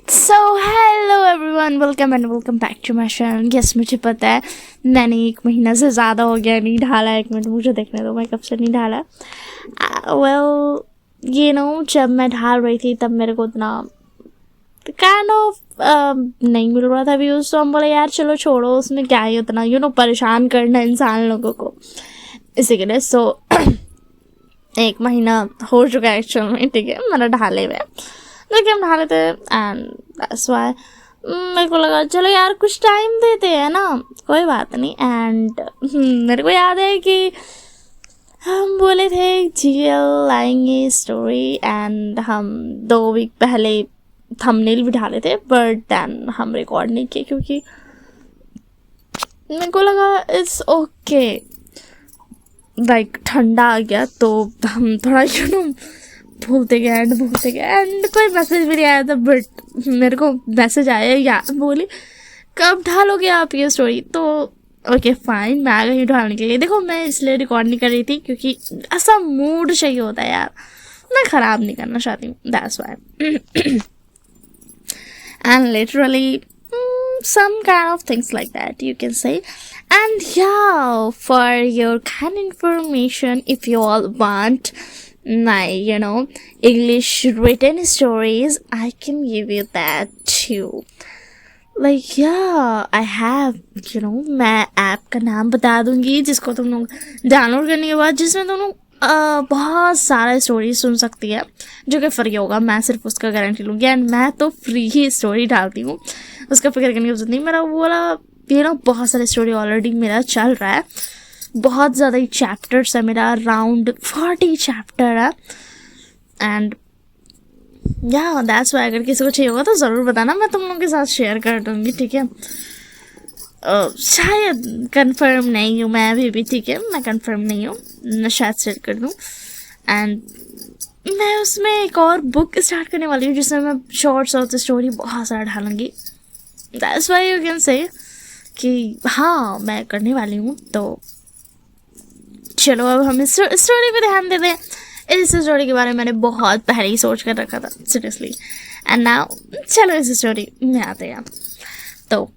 So hello everyone, welcome and welcome back to my channel. Yes, मुझे पता है मैंने 1 महीना से ज़्यादा हो गया नहीं ढाला। 1 मिनट मुझे देखने दो, मैं कब से नहीं ढाला। जब मैं ढाल रही थी तब मेरे को उतना काइंड ऑफ नहीं मिल रहा था व्यूज़, तो हम बोले यार चलो छोड़ो, उसमें क्या ही उतना परेशान करना इंसान लोगों को, इसी के लिए। 1 महीना हो चुका है एक्चुअल में, ठीक है, मैंने ढाले हुए, लेकिन हम ढाले थे एंड दैट्स व्हाई मेरे को लगा चलो यार कुछ टाइम देते हैं ना, कोई बात नहीं। एंड मेरे को याद है कि हम बोले थे जीएल लाएंगे स्टोरी, एंड हम 2 वीक पहले थंबनेल भी ढाले थे, बट देन हम रिकॉर्ड नहीं किए क्योंकि मेरे को लगा इट्स ओके, लाइक ठंडा आ गया तो हम थोड़ा भूलते गए एंड कोई मैसेज भी नहीं आया था, बट मेरे को मैसेज आया यार, बोली कब ढालोगे आप ये स्टोरी, तो ओके फाइन, मैं आ गई ढालने के लिए। देखो मैं इसलिए रिकॉर्ड नहीं कर रही थी क्योंकि ऐसा मूड चाहिए होता है यार, मैं ख़राब नहीं करना चाहती हूँ, that's why. And literally some kind of things like that you can say. And yeah, for your kind information, if you all want my English written stories, I can give you that too. Like yeah, I have मैं app का नाम बता दूंगी जिसको तुम लोग download करने के बाद, जिसमें तुम लोग बहुत सारा स्टोरी सुन सकती है, जो कि फ्री होगा। मैं सिर्फ उसका गारंटी लूँगी, एंड मैं तो फ्री ही स्टोरी डालती हूँ, उसका फिक्र करने की जरूरत नहीं। मेरा वो वाला बहुत सारी स्टोरी ऑलरेडी मेरा चल रहा है, बहुत ज़्यादा ही चैप्टर्स है मेरा, अराउंड 40 चैप्टर है। एंड या दैट्स वाई अगर किसी को चाहिए होगा तो ज़रूर बताना, मैं तुम लोगों के साथ शेयर कर दूँगी, ठीक है। शायद कंफर्म नहीं हूँ मैं अभी भी, ठीक है, मैं कंफर्म नहीं हूँ, मैं शायद शेयर कर दूँ। एंड मैं उसमें एक और बुक स्टार्ट करने वाली हूँ जिसमें मैं शॉर्ट्स और स्टोरी बहुत सारा डालूँगी। That's why you can say कि हाँ मैं करने वाली हूँ। तो चलो अब हम इस स्टोरी पे ध्यान देते हैं। इस स्टोरी के बारे में मैंने बहुत पहले ही सोच कर रखा था सीरियसली, एंड नाउ चलो इस स्टोरी में आते हैं। तो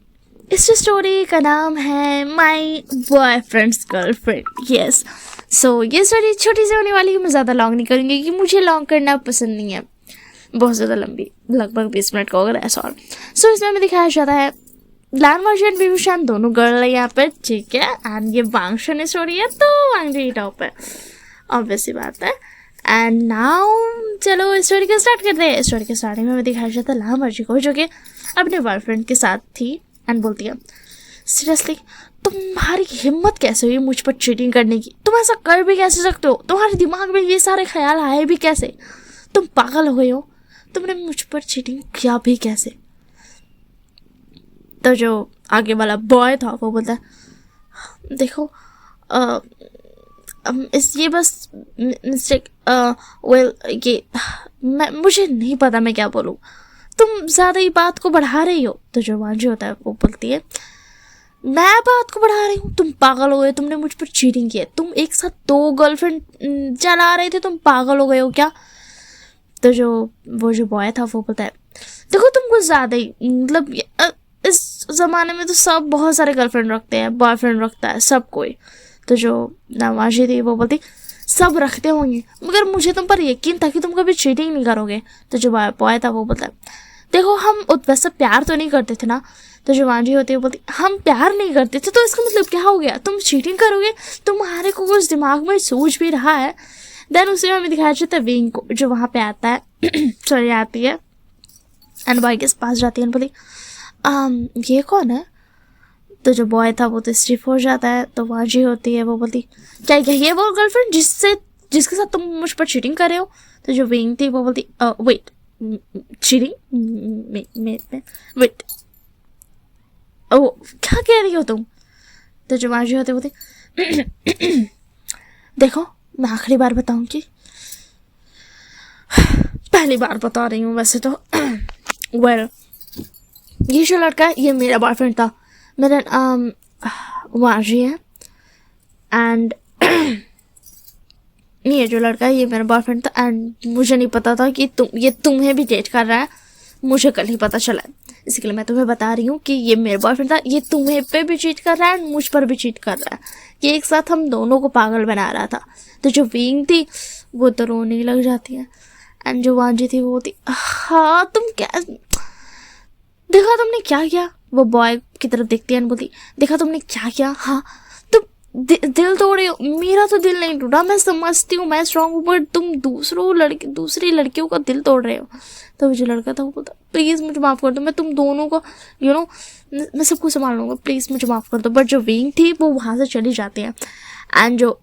इस स्टोरी का नाम है माई बॉयफ्रेंड्स गर्लफ्रेंड। यस, सो ये स्टोरी छोटी सी होने वाली है, मैं ज़्यादा लॉन्ग नहीं करूँगी क्योंकि मुझे लॉन्ग करना पसंद नहीं है, बहुत ज़्यादा लंबी, लगभग 20 मिनट का होगा ऐसा। और सो इसमें हमें दिखाया जाता है लानवर्जी एंड विभूषण दोनों गर्ल है यहाँ पे, ठीक है। एंड ये वांगशन स्टोरी है तो वांगजी टॉप है, ऑब्वियस सी बात है। एंड नाउ चलो स्टोरी को स्टार्ट करते हैं। स्टोरी के स्टार्टिंग में हमें दिखाया जाता है लानवर्जी को, जो कि अपने बॉयफ्रेंड के साथ थी, एंड बोलती है सीरियसली तुम्हारी हिम्मत कैसे हुई मुझ पर चीटिंग करने की, तुम ऐसा कर भी कैसे सकते हो, तुम्हारे दिमाग में ये सारे ख्याल आए भी कैसे, तुम पागल हो गए हो, तुमने मुझ पर चीटिंग किया भी कैसे। तो जो आगे वाला बॉय था वो बोलता है देखो ये बस मिस्टेक, वेल ये मुझे नहीं पता मैं क्या बोलूँ, तुम ज़्यादा ही बात को बढ़ा रही हो। तो जो वांजी होता है वो बोलती है मैं बात को बढ़ा रही हूँ, तुम पागल हो गए, तुमने मुझ पर चीटिंग की है, तुम एक साथ 2 गर्लफ्रेंड चला रहे थे, तुम पागल हो गए हो क्या। तो वो जो बॉय था वो बोलता है देखो तुम कुछ ज़्यादा ही मतलब इस ज़माने में तो सब बहुत सारे गर्लफ्रेंड रखते हैं, बॉयफ्रेंड रखता है सब कोई। तो जो नवाजी थी वो बोलती सब रखते होंगे, मगर मुझे तुम पर यकीन था कि तुम कभी चीटिंग नहीं करोगे। तो जो बॉय था वो बोलता है देखो हम वैसे प्यार तो नहीं करते थे ना। तो जो वांजी होती है वो बोलती हम प्यार नहीं करते थे तो इसका मतलब क्या हो गया, तुम चीटिंग करोगे, तुम्हारे को कुछ दिमाग में सोच भी रहा है। देन उसी में हमें दिखाया जाता है विंग को, जो वहाँ पे आता है सॉरी आती है, एंड बॉय के पास जाती है, बोली ये कौन है। तो जो बॉय था वो तो स्टिफ हो जाता है। तो वांजी होती है वो बोलती क्या ये वो गर्लफ्रेंड जिसके साथ तुम मुझ पर चीटिंग कर रहे हो। तो जो विंग थी वो बोलती वेट चीटिंग वेट ओ क्या कह रही हो तुम। तो जो वांजी होती बोलती देखो मैं आखिरी बार बताऊंगी, पहली बार बता रही हूँ वैसे तो। वेल ये जो लड़का है ये मेरा बॉयफ्रेंड था, मेरा नाम वांजी है, एंड ये जो लड़का है ये मेरा बॉयफ्रेंड था, एंड मुझे नहीं पता था कि तुम्हें भी डेट कर रहा है, मुझे कल ही पता चला है, इसी के लिए मैं तुम्हें बता रही हूँ कि ये मेरा बॉयफ्रेंड था, ये तुम्हें पे भी चीट कर रहा है एंड मुझ पर भी चीट कर रहा है, ये एक साथ हम दोनों को पागल बना रहा था। तो जो विंग थी वो तो रोने लग जाती है एंड जो वांजी थी वो होती, हाँ तुम क्या देखा तुमने क्या किया, वो बॉय की तरफ देखती है एंड बोलती, देखा तुमने क्या किया, हाँ तुम दिल तोड़े हो, मेरा तो दिल नहीं टूटा, मैं समझती हूँ मैं स्ट्रांग हूँ, बट तुम दूसरी लड़कियों का दिल तोड़ रहे हो। तो जो लड़का था वो बोलता, प्लीज़ मुझे माफ़ कर दो, मैं तुम दोनों को मैं सबको संभाल लूँगा, प्लीज़ मुझे माफ़ कर दो। बट जो विंग थी वो वहाँ से चली जाती है एंड जो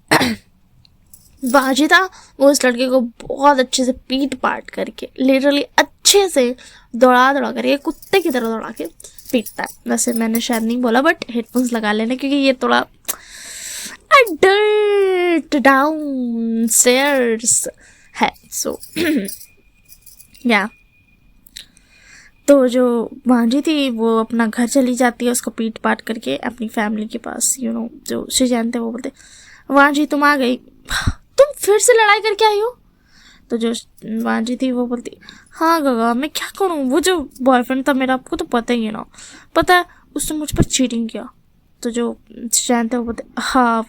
बाजी था वो उस लड़के को बहुत अच्छे से पीट पाट करके लिटरली अच्छे से दौड़ा करके कुत्ते की तरह दौड़ा के पीटता है। वैसे मैंने शायद नहीं बोला बट हेडफोन्स लगा लेना क्योंकि ये थोड़ा अडल्ट डाउन स्टेयर्स है। सो या तो जो वांजी थी वो अपना घर चली जाती है उसको पीट पाट करके अपनी फैमिली के पास। जो शिजान थे वो बोलते, वांजी तुम आ गई, तुम फिर से लड़ाई करके आई हो। तो जो वांजी थी वो बोलती, हाँ गगा मैं क्या करूँ, वो जो बॉयफ्रेंड था मेरा आपको तो पता ही है ना, पता है उसने मुझ पर चीटिंग किया। तो जो शिजान थे वो बोलते, हाँ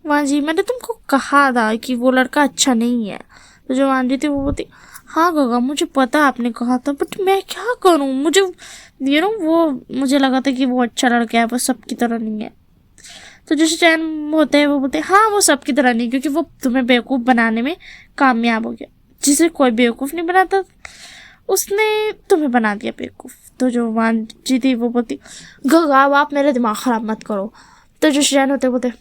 वांजी मैंने तुमको कहा था कि वो लड़का अच्छा नहीं है। तो जो वांजी थी वो बोलती, हाँ गगा मुझे पता आपने कहा था बट मैं क्या करूँ, मुझे वो मुझे लगा था कि वो अच्छा लड़का है, वो सबकी तरह नहीं है। तो जो चैन होते हैं वो बोलते हैं, हाँ वो सबकी तरह नहीं, क्योंकि वो तुम्हें बेवकूफ़ बनाने में कामयाब हो गया, जिसे कोई बेवकूफ़ नहीं बनाता उसने तुम्हें बना दिया बेवकूफ़। तो जो वांजी थी वो बोलती, गगा आप मेरा दिमाग ख़राब मत करो। तो जो चैन होते बोलते,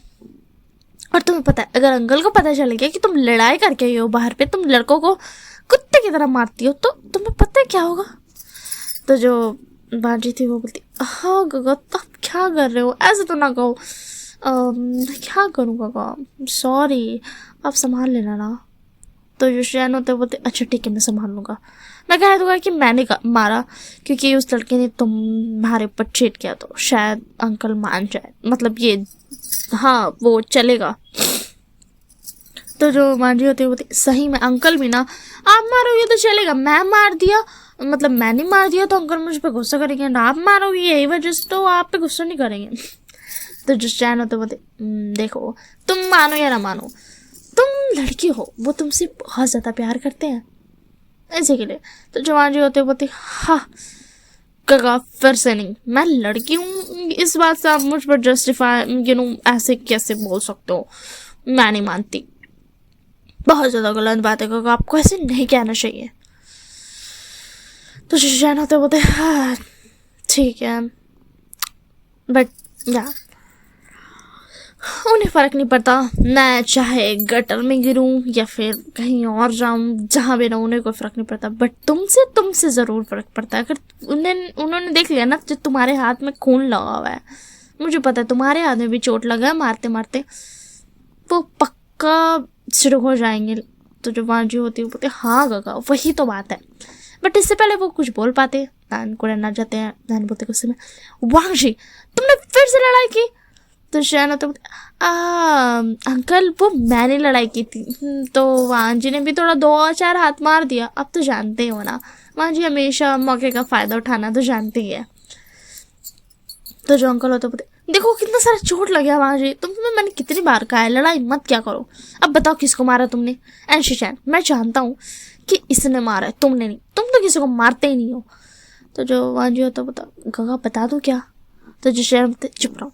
और तुम्हें पता है अगर अंकल को पता चल गया कि तुम लड़ाई करके आई हो बाहर पे, तुम लड़कों को कुत्ते की तरह मारती हो, तो तुम्हें पता है क्या होगा। तो जो वांजी थी वो बोलती, हाँ गगा आप क्या कर रहे हो, ऐसे तो ना कहो, क्या करूँ गगा सॉरी आप संभाल लेना ना। तो जो शैन होते बोलते, अच्छा ठीक है मैं संभाल लूँगा, मैं कह दूँगा कि मैंने मारा क्योंकि उस लड़के ने तुम्हारे ऊपर चीट किया, तो शायद अंकल मान जाए, मतलब ये हाँ वो चलेगा। तो जो मांझी होती है बोलती, सही में अंकल भी ना, आप मारोगे तो चलेगा, मैं मार दिया मतलब मैंने मार दिया तो अंकल मुझ पर गुस्सा करेंगे ना, आप मारोगे यही वजह से तो आप पे गुस्सा नहीं करेंगे। तो जो चैन होते बोलते, देखो तुम मानो या ना मानो तुम लड़की हो, वो तुमसे बहुत ज़्यादा प्यार करते हैं इसी के लिए। तो जो मांझी होते बोलते, हाँ गगा फिर से नहीं, मैं लड़की हूँ इस बात से आप मुझ पर जस्टिफाई ऐसे कैसे बोल सकते हो, मैं नहीं मानती, बहुत ज़्यादा गलत बात है गगा, आपको ऐसे नहीं कहना चाहिए। तो शैन होते बोलते, हाँ ठीक है बट या उन्हें फ़र्क नहीं पड़ता, मैं चाहे गटर में गिरूं या फिर कहीं और जाऊं, जहाँ भी रहूं उन्हें कोई फ़र्क नहीं पड़ता, बट तुमसे ज़रूर फ़र्क पड़ता है। अगर उन्होंने देख लिया ना जो तुम्हारे हाथ में खून लगा हुआ है, मुझे पता है तुम्हारे हाथ में भी चोट लगा है मारते मारते, वो पक्का शुरू हो जाएंगे। तो जो वांजी होती है वो बोलते, हाँ गगा वही तो बात है, बट इससे पहले वो कुछ बोल पाते दान को रहना चाहते हैं। दान बोलते गुस्से में, वांजी तुमने फिर से लड़ाई की। तो शैन तो अंकल वो मैंने लड़ाई की थी। तो वांजी ने भी थोड़ा 2-4 हाथ मार दिया, अब तो जानते हो ना वांजी हमेशा मौके का फ़ायदा उठाना तो जानते ही है। तो जो अंकल होते बोलते, देखो कितना सारा चोट लग गया वांजी, तुम्हें मैंने कितनी बार कहा है लड़ाई मत क्या करो, अब बताओ किसको मारा तुमने। एंड शिशैन मैं जानता हूँ कि इसने मारा है, तुमने नहीं, तुम तो किसी को मारते ही नहीं हो। तो जो वांजी होता बता, गगा बता दो क्या। तो जो शैन बोलते, चुप रहो।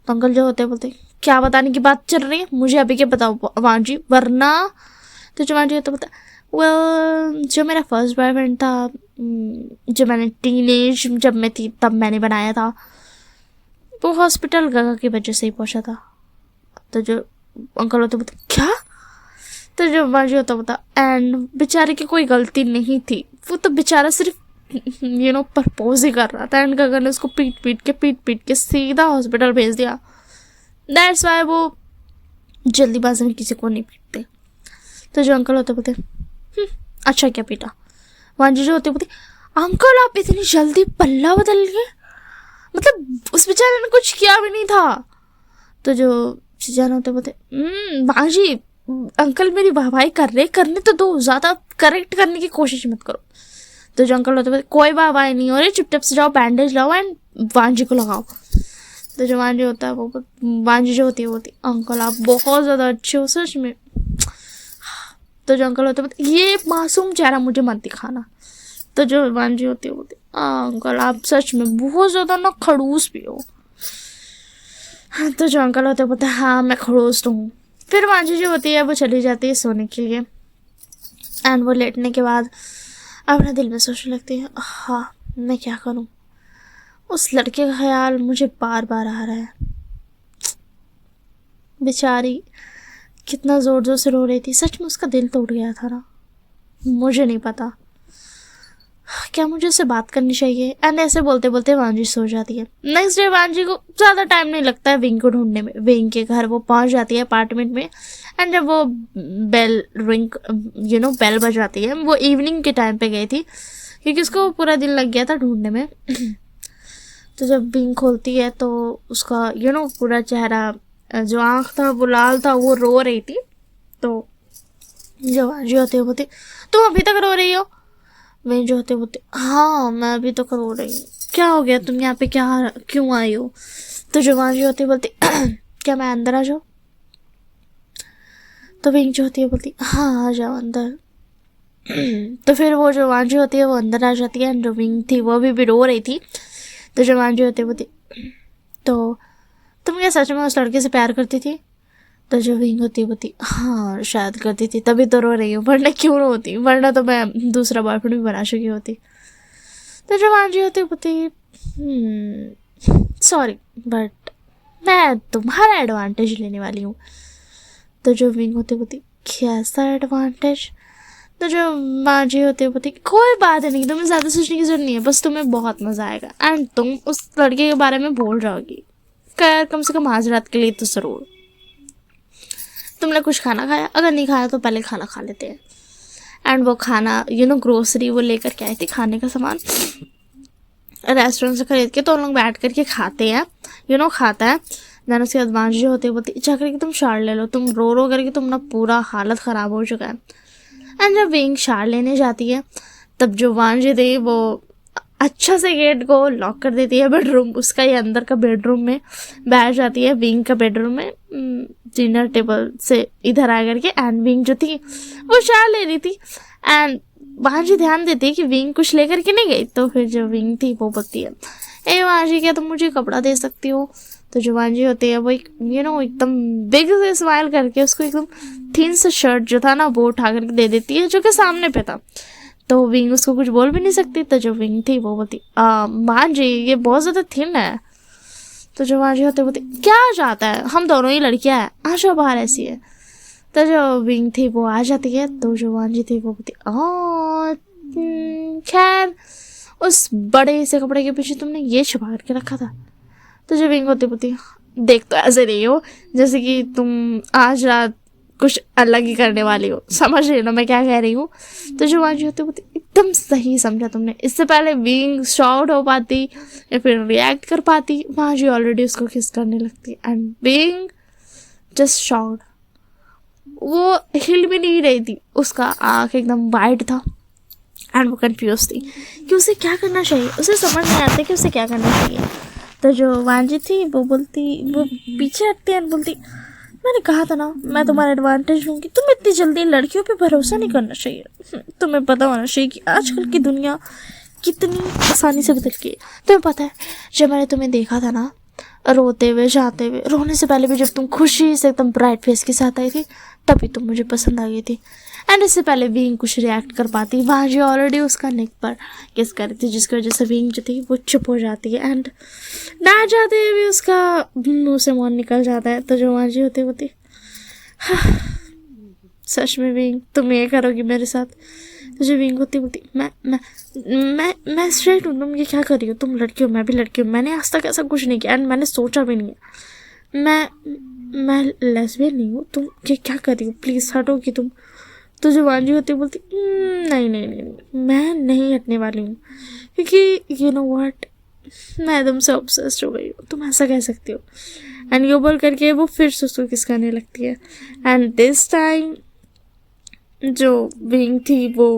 तो अंकल जो होते बोलते, क्या बताने की बात चल रही है, मुझे अभी क्या बताओ वांजी वरना। तो जो वांजी होता बोलता, वेल जो मेरा फर्स्ट बॉयफ्रेंड था, जो मैंने टीनेज जब मैं थी तब मैंने बनाया था, वो हॉस्पिटल गगा की वजह से ही पहुंचा था। तो जो अंकल होते बोलते, क्या। तो जो वांजी होता बोलता, एंड बेचारे की कोई गलती नहीं थी, वो तो बेचारा सिर्फ प्रपोज ही कर रहा था एंड गगा ने उसको पीट पीट के सीधा हॉस्पिटल भेज दिया। दैट्स वाई वो जल्दीबाजी में किसी को नहीं पीटते। तो जो अंकल होते बोलते, अच्छा क्या पीटा। वांजी जो होते बोलते, अंकल आप इतनी जल्दी पल्ला बदल गए, मतलब उस बेचारे ने कुछ किया भी नहीं था। तो जो जान होते बोलते, वांजी अंकल मेरी वाहवाही कर रहे, करने तो दो, ज़्यादा करेक्ट करने की कोशिश मत करो। तो तो जो अंकल होते बोलते कोई बाबा नहीं हो रही, चुपचाप से जाओ बैंडेज लाओ एंड वांजी को लगाओ। तो जो वांजी होता है वो वांजी जो होती है वो होती अंकल आप बहुत ज़्यादा अच्छे हो सच में। तो जो अंकल होते बोलते ये मासूम चेहरा मुझे मत दिखाना। तो जो वांजी होती है वो बोलती अंकल आप सच में बहुत ज़्यादा ना खड़ूस भी हो। हाँ, तो जो अंकल होते बोलते हाँ मैं खड़ूस तो हूँ। फिर वांजी जो होती है वो चली जाती है सोने के लिए एंड वो लेटने के बाद अपने दिल में सोचने लगती है हाँ मैं क्या करूँ, उस लड़के का ख्याल मुझे बार बार आ रहा है। बेचारी कितना ज़ोर ज़ोर से रो रही थी, सच में उसका दिल टूट गया था ना। मुझे नहीं पता क्या मुझे उससे बात करनी चाहिए। एंड ऐसे बोलते बोलते वांजी सो जाती है। नेक्स्ट डे वांजी को ज़्यादा टाइम नहीं लगता है विंग को ढूंढने में। विंग के घर वो पहुंच जाती है अपार्टमेंट में एंड जब वो बेल रिंग बेल बजाती है, वो इवनिंग के टाइम पे गई थी क्योंकि उसको पूरा दिन लग गया था ढूंढने में। तो जब विंग खोलती है तो उसका पूरा चेहरा जो आँख था वो लाल था, वो रो रही थी। तो जो वांजी होती है बोलती तुम अभी तक रो रही हो? मैं जो होते बोलते हाँ मैं अभी तो रो रही हूँ। क्या हो गया, तुम यहाँ पे क्यों आई हो? तो जो वांजी होती है बोलती क्या मैं अंदर आ जाऊँ? तो विंग जो होती है बोलती हाँ आ जाओ अंदर। तो फिर वो जो वांजी होती है वो अंदर आ जाती है। जो विंग थी वो भी रो रही थी। तो जो वांजी होती है बोलती तो तुम क्या सच में उस लड़के से प्यार करती थी? तो जो विंग होती बोलती हाँ शायद करती थी, तभी तो रो रही हूँ, वरना क्यों रोती, वरना तो मैं दूसरा बॉयफ्रेंड भी बना चुकी होती। तो जो वांजी होती बोलती सॉरी बट मैं तुम्हारा एडवांटेज लेने वाली हूँ। तो जो विंग होती बोलती कैसा एडवांटेज? तो जो वांजी होती बोलती कोई बात नहीं, तुम्हें ज़्यादा सोचने की जरूरत नहीं है, बस तुम्हें बहुत मज़ा आएगा एंड तुम उस लड़के के बारे में भूल जाओगी। खैर कम से कम आज रात के लिए तो ज़रूर। तुमने कुछ खाना खाया? अगर नहीं खाया तो पहले खाना खा लेते हैं। एंड वो खाना ग्रोसरी वो लेकर के आई थी, खाने का सामान रेस्टोरेंट से खरीद के, तो उन लोग बैठ करके खाते हैं खाता है। देन उसके बाद वांजी होते बोलती जा करके तुम शार ले लो, तुम रो रो करके तुम ना पूरा हालत ख़राब हो चुका है। एंड जब विंग शार लेने जाती है तब जो वांजी थी वो अच्छा से गेट को लॉक कर देती है बेडरूम, उसका ही अंदर का बेडरूम में बैठ जाती है विंग का बेडरूम में डिनर टेबल से इधर आ करके। एंड विंग जो थी वो चाय ले रही थी एंड वांजी ध्यान देती है कि विंग कुछ लेकर के नहीं गई। तो फिर जो विंग थी वो बोलती है ए वांजी क्या तुम मुझे कपड़ा दे सकती हो? तो जो वांजी होती है वो एकदम बिग से स्माइल करके उसको एकदम थिन सा शर्ट जो था ना वो उठा करके दे देती है जो कि सामने पे था। तो विंग उसको कुछ बोल भी नहीं सकती। तो जो विंग थी वो बोलती वांजी ये बहुत ज़्यादा थिन है। तो जो वांजी होते बोलती क्या चाहता है, हम दोनों ही लड़कियां हैं, आ जाओ बाहर ऐसी है। तो जो विंग थी वो आ जाती है। तो जो वांजी थी वो बोलती खैर उस बड़े से कपड़े के पीछे तुमने ये छुपा के रखा था। तो जो विंग होती बोलती देख तो ऐसे नहीं हो जैसे कि तुम आज रात कुछ अलग ही करने वाली हो, समझ रही हो ना मैं क्या कह रही हूँ? तो जो वांजी होती बोलती एकदम सही समझा तुमने। इससे पहले विंग शॉक्ड हो पाती या फिर रिएक्ट कर पाती, वांजी ऑलरेडी उसको किस करने लगती एंड विंग जस्ट शॉक्ड। वो हिल भी नहीं रही थी, उसका आँख एकदम वाइट था एंड वो कंफ्यूज थी कि उसे क्या करना चाहिए। उसे समझ नहीं आता कि उसे क्या करना चाहिए। तो जो वांजी थी वो पीछे हटती है बोलती मैंने कहा था ना मैं तुम्हारा एडवांटेज लूँगी, तुम्हें इतनी जल्दी लड़कियों पे भरोसा नहीं करना चाहिए। तुम्हें पता होना चाहिए कि आजकल की दुनिया कितनी आसानी से बदल गई। तुम्हें पता है जब मैंने तुम्हें देखा था ना रोते हुए जाते हुए, रोने से पहले भी जब तुम खुशी से एकदम ब्राइट फेस के साथ आई थी तभी तुम मुझे पसंद आ गई थी। एंड इससे पहले विंग कुछ रिएक्ट कर पाती, वांजी ऑलरेडी उसका नेक पर किस कर रही थी जिसकी वजह से विंग जो थी वो चुप हो जाती है एंड ना चाहते हुए भी उसका मुंह से मौन निकल जाता है। तो जो वांजी होती सच में विंग तुम ये करोगी मेरे साथ? तो जो विंग होती मैं स्ट्रेट हूँ, तुम ये क्या कर रही हो? तुम लड़की हो, मैं भी लड़की हूँ, मैंने आज तक ऐसा कुछ नहीं किया एंड मैंने सोचा भी नहीं है। मैं लेस्बियन नहीं हूँ, तुम ये क्या कर रही हो? प्लीज़ हटोगी तुम? तो जो वांजी होती बोलती नहीं मैं नहीं हटने वाली हूँ क्योंकि यू नो व्हाट मैं एकदम से ऑब्सेस्ड हो गई हूँ, तुम ऐसा कह सकती हो। एंड ये बोल करके वो फिर से उसको किस करने लगती है एंड दिस टाइम जो विंग थी वो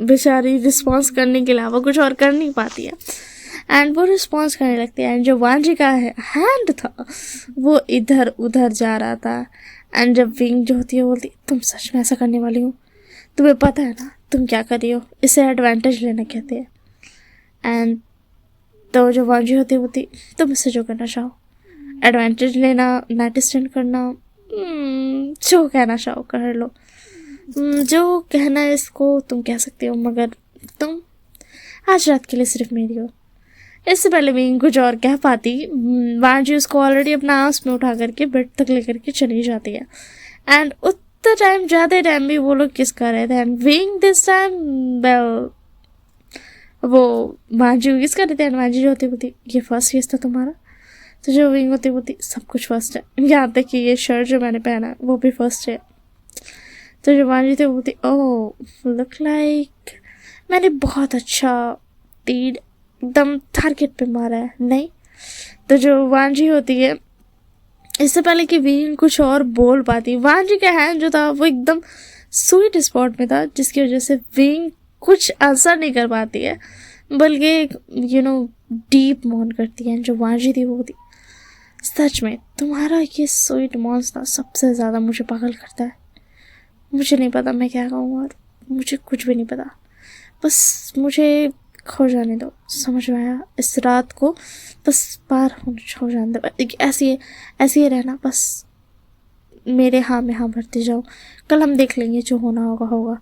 बेचारी रिस्पॉन्स करने के अलावा कुछ और कर नहीं पाती है, एंड वो रिस्पॉन्स करने लगती है। एंड जो वांजी का हैंड था वो इधर उधर जा रहा था, एंड जब विंग जो होती है बोलती तुम सच में ऐसा करने वाली हो, तुम्हें पता है ना तुम क्या कर रही हो, इसे एडवांटेज लेना कहते हैं। एंड तो जो वांजी होती है बोलती तुम इससे जो करना चाहो, एडवांटेज लेना, नाइट स्टैंड करना, जो कहना चाहो कर लो, जो कहना है इसको तुम कह सकते हो, मगर तुम आज रात के लिए सिर्फ मेरी हो। इससे पहले विंग कुछ और कह पाती, वांजी उसको ऑलरेडी अपना आंस में उठा करके बेड तक लेकर के चली जाती है। एंड उतना टाइम ज़्यादा टाइम भी वो लोग किस कर रहे थे, एंड विंग दिस टाइम वो वांजी को किस कर रहे थे। एंड वांजी जो होती बोलती ये फर्स्ट केस था तुम्हारा, तो जो विंग होती बोलती सब कुछ फर्स्ट है, यहाँ तक कि ये शर्ट जो मैंने पहना है वो भी फर्स्ट है। तो जो वांजी थी बोलती ओह लुक लाइक मैंने बहुत अच्छा तीर एकदम टारगेट पे मारा है, नहीं। तो जो वांजी होती है, इससे पहले कि विंग कुछ और बोल पाती, वांजी का हैंड जो था वो एकदम स्वीट स्पॉट में था, जिसकी वजह से विंग कुछ आंसर नहीं कर पाती है, बल्कि डीप मौन करती है। जो वांजी थी वो थी सच में तुम्हारा ये स्वीट मॉन्स ना सबसे ज़्यादा मुझे पागल करता है। मुझे नहीं पता मैं क्या कहूँ, और मुझे कुछ भी नहीं पता, बस मुझे खो जाने दो, समझ में आया। इस रात को बस पार हो जाने दो, ऐसे ही रहना, बस मेरे हाँ में हाँ भरते जाओ, कल हम देख लेंगे, जो होना होगा होगा।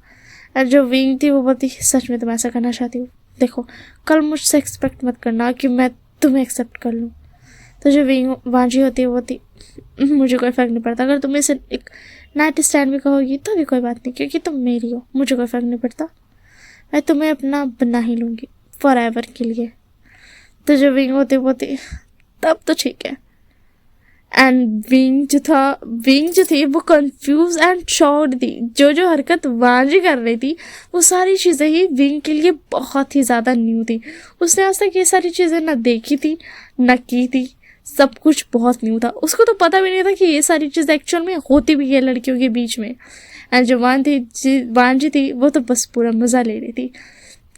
और जो विंग थी वो बोलती सच में तुम ऐसा करना चाहती हो, देखो कल मुझसे एक्सपेक्ट मत करना कि मैं तुम्हें एक्सेप्ट कर लूँ। तो जो विंग वांजी होती है वो होती मुझे कोई फ़र्क नहीं पड़ता, अगर तुम इसे एक नाइट स्टैंड भी कहोगी तो भी कोई बात नहीं, क्योंकि तुम मेरी हो, मुझे कोई फ़र्क नहीं पड़ता, मैं तुम्हें अपना बना ही लूँगी फॉर एवर के लिए। तो जो विंग होती तब तो ठीक है। एंड विंग जो थी वो कंफ्यूज एंड शॉक्ड थी। जो हरकत वांजी कर रही थी वो सारी चीज़ें ही विंग के लिए बहुत ही ज़्यादा न्यू थी। उसने आज तक ये सारी चीज़ें ना देखी थी ना की थी, सब कुछ बहुत न्यू था। उसको तो पता भी नहीं था कि ये सारी चीज़ें एक्चुअल में होती भी है लड़कियों के बीच में। एंड जो वांजी थी वो तो बस पूरा मज़ा ले रही थी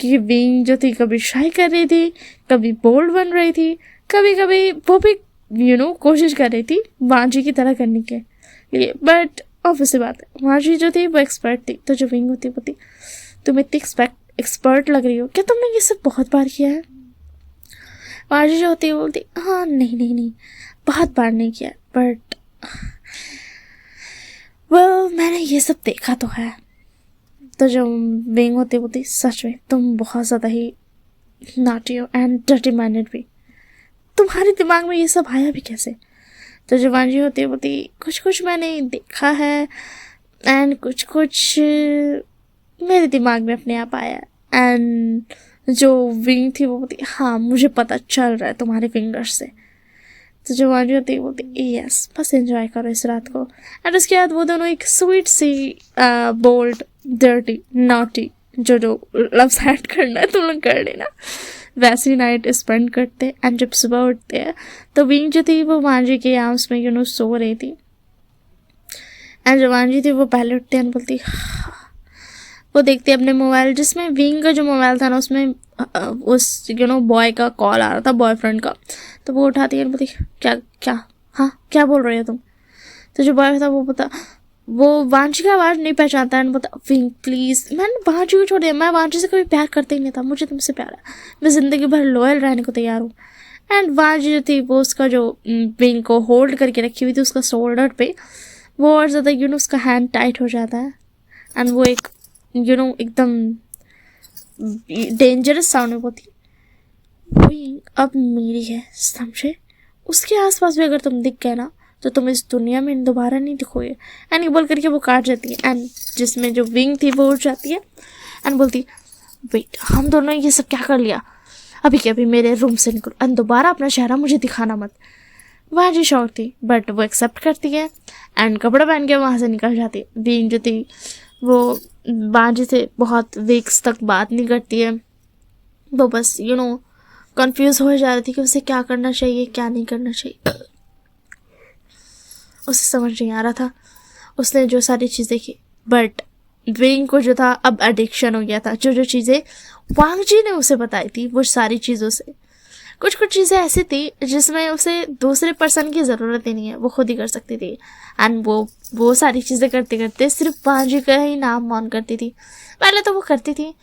कि विंग जो थी कभी शाई कर रही थी, कभी बोल्ड बन रही थी, कभी कभी वो भी कोशिश कर रही थी वांजी की तरह करने के लिए। बट ऑब्वियसली बात है वांजी जो थी वो एक्सपर्ट थी। तो जो विंग होती वो थी तुम इतनी एक्सपर्ट लग रही हो, क्या तुमने ये सब बहुत बार किया है? वांजी जो होती है बोलती हाँ नहीं बहुत बार नहीं किया, बट मैंने ये सब देखा तो है। तो जो विंग होती बोलती सच में तुम बहुत ज़्यादा ही नाटी हो एंड डर्टी माइंडेड भी, तुम्हारे दिमाग में ये सब आया भी कैसे? तो जो वांजी होती है बोलती कुछ मैंने देखा है एंड कुछ मेरे दिमाग में अपने आप आया। एंड जो विंग थी वो बोलती हाँ मुझे पता चल रहा है तुम्हारे फिंगर्स से। तो जो वांजी होती है बोलती यस बस एंजॉय करो इस रात को। एंड उसके बाद वो दोनों एक स्वीट सी बोल्ड डर्टी नॉटी जो लव सैड करना है तुम लोग कर लेना, वैसी नाइट स्पेंड करते। एंड जब सुबह उठते हैं तो विंग जो थी वो वांजी के आर्म्स में सो रही थी। एंड जो वांजी थी वो पहले उठते हैं बोलती वो देखते अपने मोबाइल, जिसमें विंग का जो मोबाइल था ना उसमें उस बॉय का कॉल आ रहा था, बॉयफ्रेंड का। तो वो उठाती है बोलती क्या हाँ क्या बोल रही हो तुम? तो जो बॉय था वो वांजी का आवाज़ नहीं पहचानता है, बोलता विंग प्लीज़। मैंने वांजी को छोड़ दिया, मैं वांजी से कभी प्यार करता ही नहीं था, मुझे तुमसे प्यार है, मैं ज़िंदगी भर लॉयल रहने को तैयार हूँ। एंड वांजी जो थी वो उसका जो विंग को होल्ड करके रखी हुई थी उसका शोल्डर पे, वो और ज़्यादा उसका हैंड टाइट हो जाता है। एंड वो एक एकदम डेंजरस साउंड में बोलती विंग अब मेरी है, समझे? उसके आसपास भी अगर तुम दिख गए ना तो तुम इस दुनिया में दोबारा नहीं दिखोगे। एंड ये बोल करके वो काट जाती है। एंड जिसमें जो विंग थी वो उठ जाती है एंड बोलती वेट हम दोनों ये सब क्या कर लिया, अभी के अभी मेरे रूम से निकलो एंड दोबारा अपना चेहरा मुझे दिखाना मत। वांजी शौक थी बट वो एक्सेप्ट करती है एंड कपड़ा पहन के वहाँ से निकल जाती है। विंग जो थी वो वांजी से बहुत वीक्स तक बात नहीं करती है, वो बस कंफ्यूज हो जा रही थी कि उसे क्या करना चाहिए क्या नहीं करना चाहिए, उसे समझ नहीं आ रहा था। उसने जो सारी चीज़ें की बट विंग को जो था अब एडिक्शन हो गया था, जो जो चीज़ें वांग जी ने उसे बताई थी वो सारी चीज़ों से। कुछ कुछ चीज़ें ऐसी थी जिसमें उसे दूसरे पर्सन की ज़रूरत ही नहीं है, वो खुद ही कर सकती थी। एंड वो सारी चीज़ें करते करते सिर्फ वांग जी का ही नाम मान करती थी। पहले तो वो करती थी,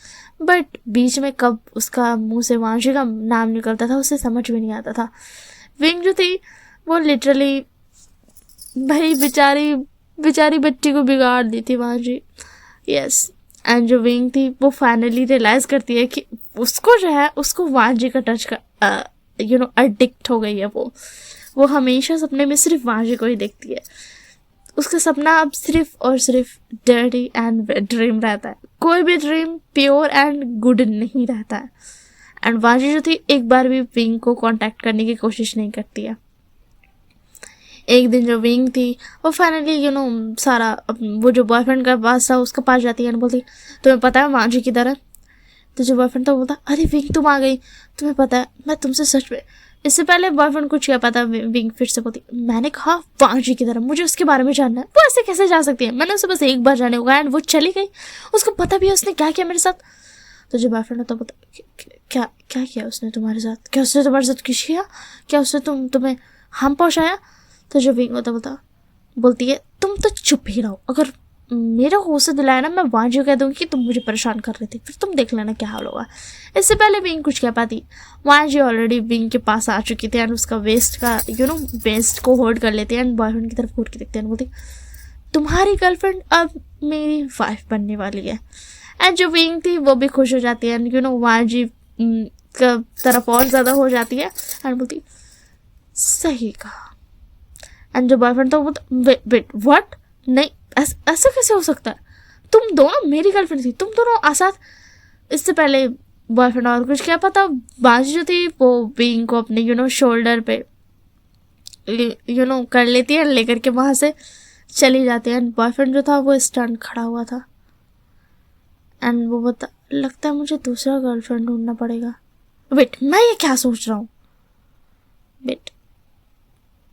बट बीच में कब उसका मुंह से वांग जी का नाम निकलता था उसे समझ में नहीं आता था। विंग जो थी वो लिटरली भाई बेचारी बेचारी बच्ची को बिगाड़ दी थी वांग जी। यस, एंड जो विंग थी वो फाइनली रियलाइज करती है कि उसको जो है उसको वांग जी का टच का एडिक्ट हो गई है। वो हमेशा सपने में सिर्फ वांग जी को ही देखती है। उसका सपना अब सिर्फ और सिर्फ डर्टी एंड ड्रीम रहता है, कोई भी ड्रीम प्योर एंड गुड नहीं रहता है। एंड वांग जी जो थी एक बार भी विंग को कांटेक्ट करने की कोशिश नहीं करती है। एक दिन जो विंग थी वो फाइनली सारा वो जो बॉयफ्रेंड का पास था उसके पास जाती है और बोलती तुम्हें पता है वांग जी किधर है। तो जो बॉयफ्रेंड था बोलता अरे विंग तुम आ गई, तुम्हें पता है मैं तुमसे सच में। इससे पहले बॉयफ्रेंड कुछ क्या पता, विंग फिर से बोलती मैंने कहा वांग जी किधर है, मुझे उसके बारे में जानना है। वो ऐसे कैसे जा सकती है, मैंने उसे बस एक बार जाने को कहा एंड वो चली गई, उसको पता भी है उसने क्या किया मेरे साथ। तो जो बॉयफ्रेंड होता बोलता क्या क्या किया उसने तुम्हारे साथ, क्या उसने तुम्हारे साथ कुछ किया, क्या उसने तुम्हें हार्म पहुँचाया। तो जो विंग होता बोलती है तुम तो चुप ही रहो, अगर मेरा हौसला दिलाया ना मैं वांग जी को कह दूंगी कि तुम मुझे परेशान कर रहे थे, फिर तुम देख लेना क्या हाल होगा। इससे पहले विंग कुछ कह पाती, वांग जी ऑलरेडी विंग के पास आ चुकी थी एंड उसका वेस्ट का वेस्ट को होल्ड कर लेते हैं एंड बॉयफ्रेंड की तरफ घूर के देखते हैं, बोलती तुम्हारी गर्लफ्रेंड अब मेरी वाइफ बनने वाली है। एंड जो विंग थी वो भी खुश हो जाती है एंड वांग जी का तरफ और ज़्यादा हो जाती है एंड बोलती सही कहा। एंड जो बॉयफ्रेंड था वो वेट व्हाट, नहीं ऐसा कैसे हो सकता है, तुम दोनों मेरी गर्लफ्रेंड थी, तुम दोनों आसाद। इससे पहले बॉयफ्रेंड और कुछ क्या पता वांग जी जो थी वो विंग को अपने शोल्डर पे कर लेती है, लेकर के वहाँ से चली जाती है। एंड बॉयफ्रेंड जो था वो स्टैंड खड़ा हुआ था एंड वो बता लगता है मुझे दूसरा गर्लफ्रेंड ढूंढना पड़ेगा। वेट मैं ये क्या सोच रहा हूँ, वेट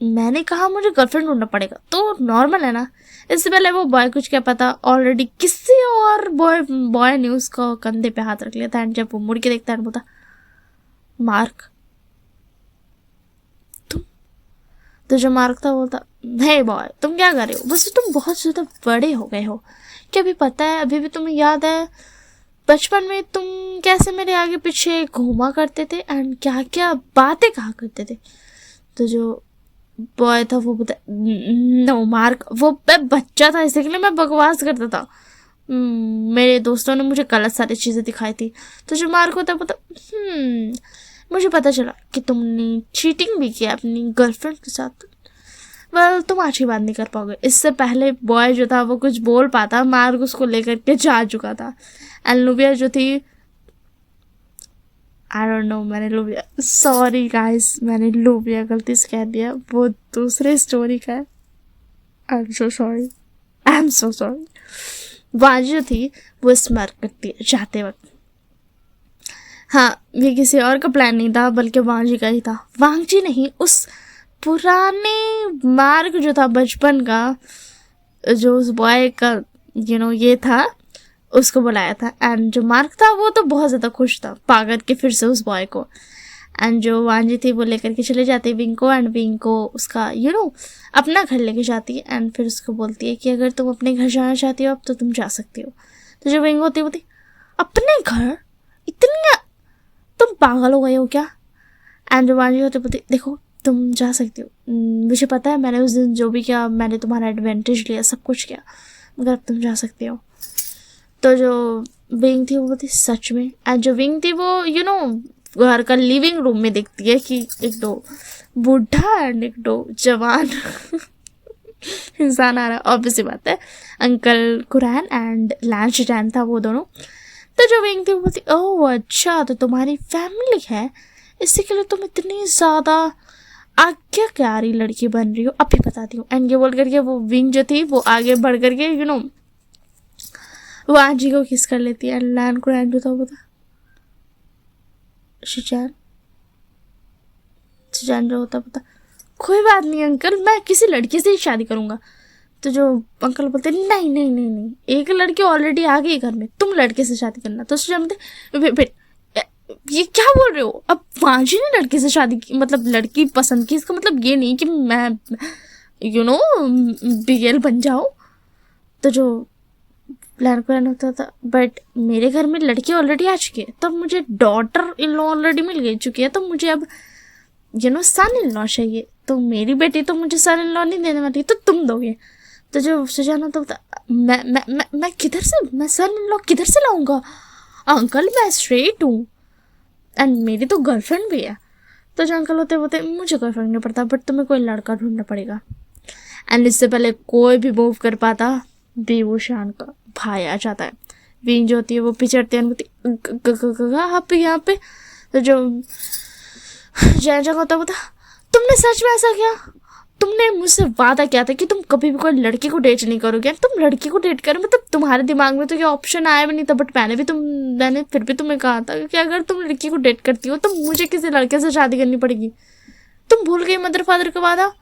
मैंने कहा मुझे गर्लफ्रेंड ढूंढना पड़ेगा तो नॉर्मल है ना। इससे पहले वो बॉय कुछ क्या पता ऑलरेडी किसी और बॉय ने उसको कंधे पे हाथ रख लिया था एंड जब वो मुड़ के देखता है बोलता मार्क तुम। तो जो मार्क था बोलता हे बॉय तुम क्या कर रहे हो, बस तुम बहुत ज़्यादा बड़े हो गए हो, क्या अभी पता है अभी भी तुम्हें याद है बचपन में तुम कैसे मेरे आगे पीछे घूमा करते थे एंड क्या क्या बातें कहा करते थे। तो जो बॉय था वो बता नो मार्क वो बच्चा था इसके लिए मैं बकवास करता था, मेरे दोस्तों ने मुझे गलत सारी चीज़ें दिखाई थी। तो जो मार्क होता है मुझे पता चला कि तुमने चीटिंग भी किया अपनी गर्लफ्रेंड के साथ। वेल तुम आज की बात नहीं कर पाओगे। इससे पहले बॉय जो था वो कुछ बोल पाता, मार्क उसको लेकर के जा चुका था एंड लुबिया जो थी आई डोंट नो मैंने लुबिया सॉरी गाइस मैंने लुबिया गलती से कह दिया, वो दूसरे स्टोरी का है। I am so sorry. वांग जी जो थी वो स्मार्ट करती है जाते वक्त। हाँ ये किसी और का प्लान नहीं था बल्कि वांग जी का ही था। वांग जी नहीं, उस पुराने मार्क जो था बचपन का, जो उस बॉय का ये था, उसको बुलाया था। एंड जो मार्क था वो तो बहुत ज़्यादा खुश था पा करके फिर से उस बॉय को। एंड जो वांग जी थी वो लेकर के चले जाते विंग को एंड विंग को उसका अपना घर लेके जाती है एंड फिर उसको बोलती है कि अगर तुम अपने घर जाना चाहती हो अब तो तुम जा सकती हो। तो जो विंग होती अपने घर, इतनी तुम पागल हो गए हो क्या। एंड जो वांग जी होती बोलती देखो तुम जा सकती हो, मुझे पता है मैंने उस दिन जो भी किया मैंने तुम्हारा एडवांटेज लिया सब कुछ किया, मगर अब तुम जा सकती हो। तो जो विंग थी वो बोलती सच में। एंड जो विंग थी वो घर का लिविंग रूम में देखती है कि एक दो बूढ़ा एंड एक दो जवान इंसान आ रहा है। ऑब्वियसली बात है अंकल कुरैन एंड लैंच डैन था वो दोनों। तो जो विंग थी वो बोलती ओह अच्छा तो तुम्हारी फैमिली है, इसी के लिए तुम इतनी ज़्यादा आज्ञाकारी लड़की बन रही हो, अभी बताती हूँ। एंड ये बोल करके वो विंग जो थी वो आगे बढ़ करके वांग जी को किस कर लेती है। लैन कुरैन जो था वो था शिजान जो होता पता कोई बात नहीं अंकल मैं किसी लड़की से ही शादी करूँगा। तो जो अंकल बोलते नहीं नहीं नहीं नहीं, एक लड़की ऑलरेडी आ गई घर में, तुम लड़के से शादी करना। तो सुजान बोलते ये क्या बोल रहे हो, अब वांजी ने लड़के से शादी की, मतलब लड़की पसंद की, इसका मतलब ये नहीं कि मैं बीएल बन जाओ। तो जो प्लान होता था, बट मेरे घर में लड़की ऑलरेडी आ चुकी है, तब मुझे डॉटर इन लॉ ऑलरेडी मिल गई चुकी है, तो मुझे अब सन इन लॉ चाहिए। तो मेरी बेटी तो मुझे सन इन लॉ नहीं देने वाली, तो तुम दोगे। तो जो सुजाना तो मैं किधर से, मैं सन इन लॉ किधर से लाऊंगा अंकल, मैं स्ट्रेट हूँ एंड मेरी तो गर्लफ्रेंड भी है। तो जो अंकल होते मुझे गर्लफ्रेंड नहीं पड़ता, बट तुम्हें कोई लड़का ढूंढना पड़ेगा। एंड इससे पहले कोई भी मूव कर पाता, बेवशान का भाई आ जाता है। विंग जो होती है वो पिछड़ती है, यहाँ पे। तो जो जय होता तुमने सच में ऐसा किया, तुमने मुझसे वादा किया था कि तुम कभी भी कोई लड़की को डेट नहीं करोगे, तुम लड़की को डेट करो, मतलब तुम्हारे दिमाग में तो ये ऑप्शन आया भी नहीं था। बट मैंने फिर भी तुम्हें कहा था कि अगर तुम लड़की को डेट करती हो तो मुझे किसी लड़के से शादी करनी पड़ेगी। तुम भूल गई मदर फादर का वादा।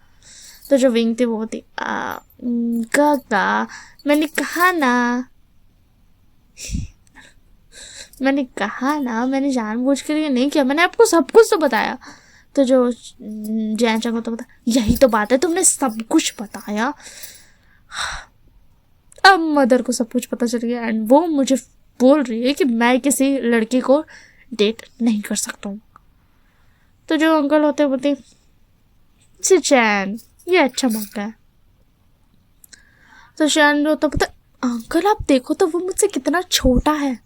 तो जो विंग थी वो होती काका मैंने कहा ना मैंने जानबूझ कर ये नहीं किया, मैंने आपको सब कुछ तो बताया। तो जो जैन को तो बता, यही तो बात है, तुमने सब कुछ बताया। अब मदर को सब कुछ पता चल गया एंड वो मुझे बोल रही है कि मैं किसी लड़की को डेट नहीं कर सकता हूँ। तो जो अंकल होते बोलते चैन ये अच्छा मौका है। तो शैन जो होता पता, अंकल आप देखो तो वो मुझसे कितना छोटा है।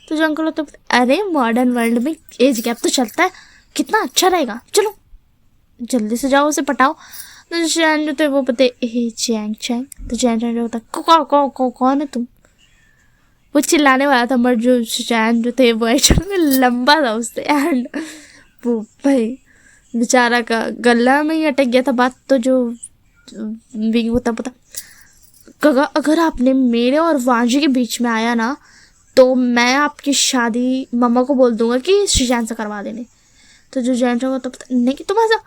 तो जो अंकल होता अरे मॉडर्न वर्ल्ड में एज गैप तो चलता है, कितना अच्छा रहेगा, चलो जल्दी से जाओ उसे पटाओ। तो शैन जो थे वो पता चैंग चैंग। तो चैंग जो होता कौन है तुम, वो चिल्लाने वाला था, बट जो शैन जो थे वो एक्चुअली में लंबा था उससे एंड वो भाई बेचारा का गला में ही अटक गया था बात। तो जो विंग होता पता अगर आपने मेरे और वांजी के बीच में आया ना तो मैं आपकी शादी मम्मा को बोल दूंगा कि सुजान से करवा देने। तो जो जैन जो होता पता नहीं कि तुम ऐसा,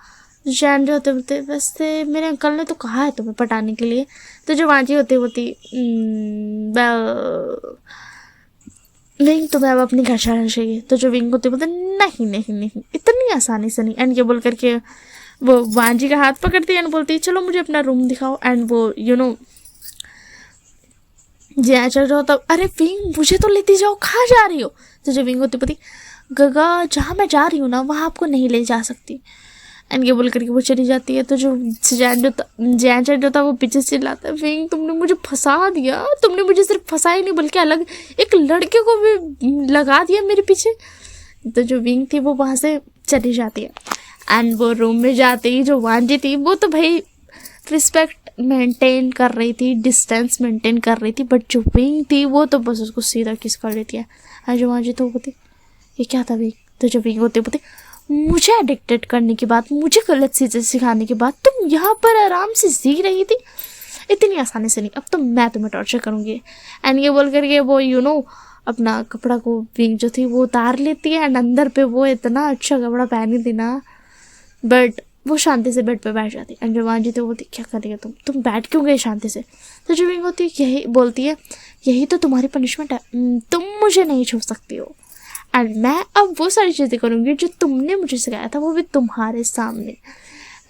जैन जो होते वैसे मेरे अंकल ने तो कहा है तुम्हें पटाने के लिए। तो जो वांजी होती विंग तुम्हें अब अपनी घर जाना चाहिए। तो जो विंग होती बोलते नहीं नहीं नहीं इतनी आसानी से नहीं, एंड ये बोल करके वो वांजी का हाथ पकड़ती है एंड बोलती है चलो मुझे अपना रूम दिखाओ। एंड वो जहाँ चल रहा होता अरे विंग मुझे तो लेती जाओ, कहाँ जा रही हो। तो जो विंग होती बोलती गगा जहाँ मैं जा रही हूँ ना वहाँ आपको नहीं ले जा सकती, एंड ये बोल करके वो चली जाती है। तो जो जैन जो था वो पीछे से चिल्लाता है विंग तुमने मुझे फंसा दिया, तुमने मुझे सिर्फ फंसा ही नहीं बल्कि अलग एक लड़के को भी लगा दिया मेरे पीछे। तो जो विंग थी वो वहाँ से चली जाती है एंड वो रूम में जाती ही जो वांजी थी वो तो भाई रिस्पेक्ट मेंटेन कर रही थी, डिस्टेंस मेंटेन कर रही थी, बट जो विंग थी वो तो बस उसको सीधा किस कर देती है। और जो वांजी तो बोलती ये क्या था विंग। तो जो विंग होते बोलते मुझे एडिक्टेड करने के बाद, मुझे गलत चीज़ें सिखाने के बाद तुम यहाँ पर आराम से जी रही थी, इतनी आसानी से नहीं, अब तो मैं तुम्हें टॉर्चर करूँगी। एंड ये बोल करके वो अपना कपड़ा को विंग जो थी वो उतार लेती है एंड अंदर पे वो इतना अच्छा कपड़ा पहनी थी ना, बट वो शांति से बेड पे बैठ जाती। एंड जो वांजी थी वो बोलती क्या करेगा तुम बैठ क्यों गए शांति से। तो जो विंग होती यही बोलती है यही तो तुम्हारी पनिशमेंट है, तुम मुझे नहीं छू सकती हो एंड मैं अब वो सारी चीज़ें करूँगी जो तुमने मुझे सिखाया था, वो भी तुम्हारे सामने।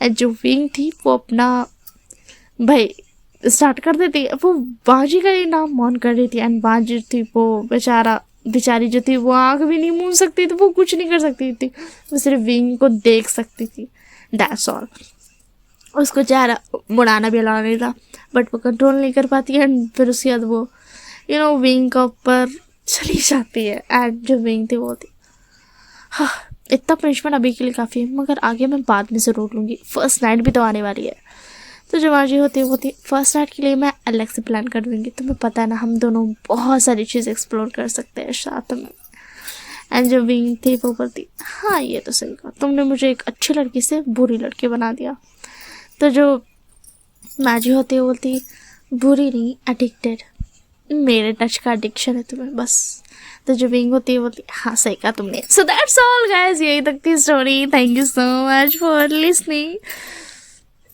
एंड जो विंग थी वो अपना भाई स्टार्ट कर देती है, वो बाजी का ही नाम मौन कर रही थी। एंड बाजी थी वो बेचारी जो थी वो आँख भी नहीं मूंद सकती थी, वो कुछ नहीं कर सकती थी, वो सिर्फ विंग को देख सकती थी, दैट्स ऑल। उसको चेहरा मुड़ाना भी अलाउ नहीं था, बट वो कंट्रोल नहीं कर पाती है एंड फिर उसके बाद वो विंग का ऊपर चली जाती है। एंड जो विंग थी वो थी हाँ इतना पनिशमेंट अभी के लिए काफ़ी है, मगर आगे मैं बाद में ज़रूर लूँगी, फर्स्ट नाइट भी तो आने वाली है। तो जो बाजी होती है फर्स्ट नाइट के लिए मैं अलग से प्लान कर दूँगी, तुम्हें पता है ना हम दोनों बहुत सारी चीज़ एक्सप्लोर कर सकते हैं साथ में। एंड जो विंग थी वो बोलती हाँ ये तो सही कहा, तुमने मुझे एक अच्छी लड़की से बुरी लड़की बना दिया। तो जो माजी होती है बोलती बुरी नहीं एडिक्टेड, मेरे टच का एडिक्शन है तुम्हें बस। तो जो विंग होती है बोलती हाँ सही कहा तुमने। सो दैट्स ऑल गाइस, यही तक थी story. Thank you so much for listening.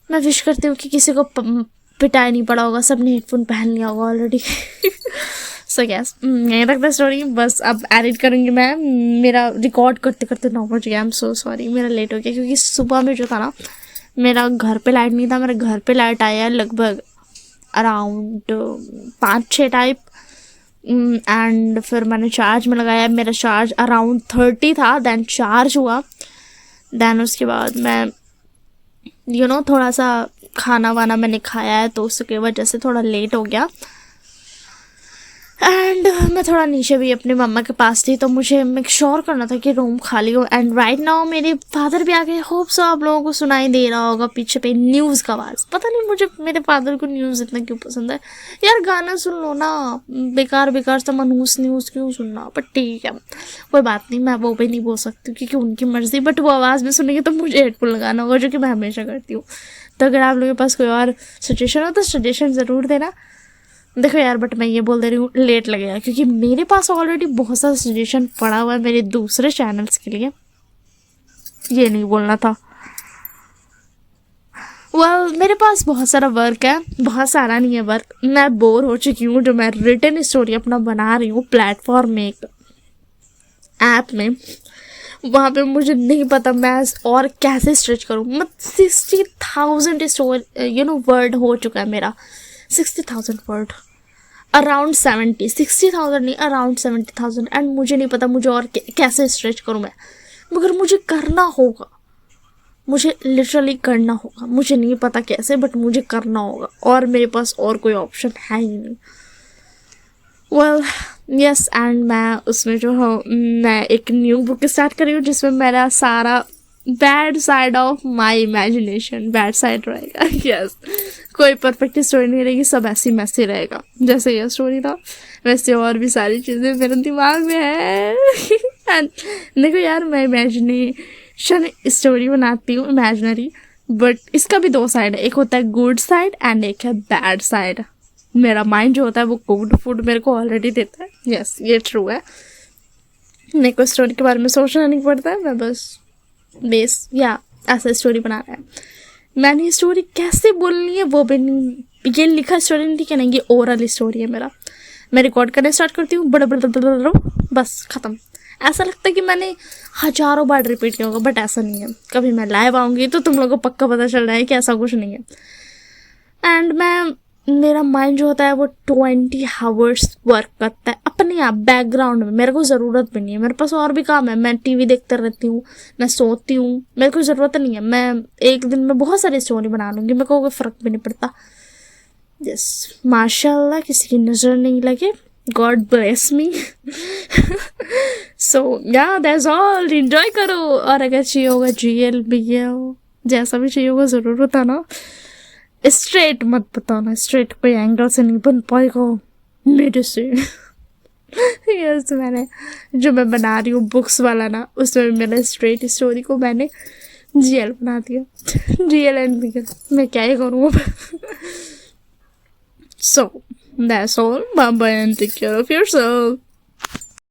मैं विश करती हूँ कि किसी को पिटाई नहीं पड़ा होगा, सबने हेडफोन पहन लिया होगा ऑलरेडी। सो यस, यहीं तक था स्टोरी। बस अब एडिट करूँगी मैं। मेरा रिकॉर्ड करते करते 9 बज गया। आई एम सो सॉरी, मेरा लेट हो गया क्योंकि सुबह में जो था ना, मेरा घर पे लाइट नहीं था। मेरे घर पे लाइट आया लगभग अराउंड 5-6 टाइप, एंड फिर मैंने चार्ज में लगाया। मेरा चार्ज अराउंड 30 था, देन चार्ज हुआ। देन उसके बाद मैं थोड़ा सा खाना वाना मैंने खाया है, तो उसकी वजह से थोड़ा लेट हो गया। एंड मैं थोड़ा नीचे भी अपने मम्मा के पास थी, तो मुझे मेक श्योर करना था कि रूम खाली हो। एंड राइट नाउ मेरे फादर भी आ गए। होप सो आप लोगों को सुनाई दे रहा होगा पीछे पे न्यूज़ का आवाज़। पता नहीं मुझे मेरे फादर को न्यूज़ इतना क्यों पसंद है यार। गाना सुन लो ना, बेकार बेकार सा मनहूस न्यूज़ क्यों सुनना। बट ठीक है, कोई बात नहीं, मैं वो भी नहीं बोल सकती क्योंकि उनकी मर्ज़ी। बट वो आवाज़ में सुनेंगे तो मुझे हेडफोन लगाना होगा, जो कि मैं हमेशा करती हूँ। तो अगर आप लोगों के पास कोई और सजेशन हो तो सजेशन ज़रूर देना। देखो यार, बट मैं ये बोल दे रही हूँ, लेट लगेगा क्योंकि मेरे पास ऑलरेडी बहुत सारा सजेशन पड़ा हुआ है मेरे दूसरे चैनल्स के लिए। ये नहीं बोलना था। मेरे पास बहुत सारा वर्क है, बहुत सारा नहीं है वर्क। मैं बोर हो चुकी हूँ। जो मैं रिटन स्टोरी अपना बना रही हूँ प्लेटफॉर्म में, एक ऐप में, वहाँ पे मुझे नहीं पता मैं और कैसे स्ट्रेच करूँ। मैं 60,000 स्टोरी वर्ड हो चुका है मेरा। 60,000 वर्ड, अराउंड 60,000 नहीं, अराउंड 70,000। एंड मुझे नहीं पता मुझे और कैसे स्ट्रेच करूँ मैं, मगर मुझे करना होगा। मुझे लिटरली करना होगा। मुझे नहीं पता कैसे, बट मुझे करना होगा और मेरे पास और कोई ऑप्शन है ही नहीं। यस, एंड मैं उसमें जो हूँ, मैं एक न्यू बुक स्टार्ट कर रही हूँ जिसमें मेरा सारा bad side of my imagination bad side रहेगा। यस, कोई परफेक्ट स्टोरी नहीं रहेगी, सब ऐसी मैसी रहेगा। जैसे यह स्टोरी था वैसे और भी सारी चीज़ें मेरे दिमाग में है। एंड देखो यार, मैं इमेजिनेशन स्टोरी बनाती हूँ, इमेजिनरी, बट इसका भी 2 साइड है। एक होता है गुड साइड एंड एक है बैड साइड। मेरा माइंड जो होता है वो गुड फूड मेरे को ऑलरेडी देता है। यस, ये ट्रू है। मेरे को स्टोरी के बारे में सोचना नहीं पड़ता है, मैं बस या ऐसा स्टोरी बना रहा है। मैंने स्टोरी कैसे बोलनी है वो भी नहीं, ये लिखा स्टोरी नहीं, ठीक है ना, ये ओरल स्टोरी है मेरा। मैं रिकॉर्ड करने स्टार्ट करती हूँ, बड़ा बस खत्म। ऐसा लगता है कि मैंने हजारों बार रिपीट किया होगा, बट ऐसा नहीं है। कभी मैं लाइव आऊँगी तो तुम लोगों को पक्का पता चल रहा है कि ऐसा कुछ नहीं है। एंड मेरा माइंड जो होता है वो 20 आवर्स वर्क करता है अपने आप बैकग्राउंड में। मेरे को ज़रूरत भी नहीं है, मेरे पास और भी काम है। मैं टीवी देखते रहती हूँ, मैं सोती हूँ, मेरे को ज़रूरत नहीं है। मैं एक दिन में बहुत सारी स्टोरी बना लूँगी, मेरे को कोई फ़र्क भी नहीं पड़ता। यस, माशाल्लाह, किसी की नज़र नहीं लगे। God bless me. सो या दैट्स ऑल, एंजॉय करो। और अगर चाहिए होगा GL BL जैसा भी चाहिए होगा ज़रूर बताना। स्ट्रेट मत बताना, स्ट्रेट कोई एंगल से नहीं बन पाएगा मेरे से। यस, मैंने जो मैं बना रही हूँ बुक्स वाला ना, उसमें मेरा स्ट्रेट स्टोरी को मैंने GL बना दिया। GL एंड BL, मैं क्या ही करूँ अब। So that's all. Bye bye and take care of yourself.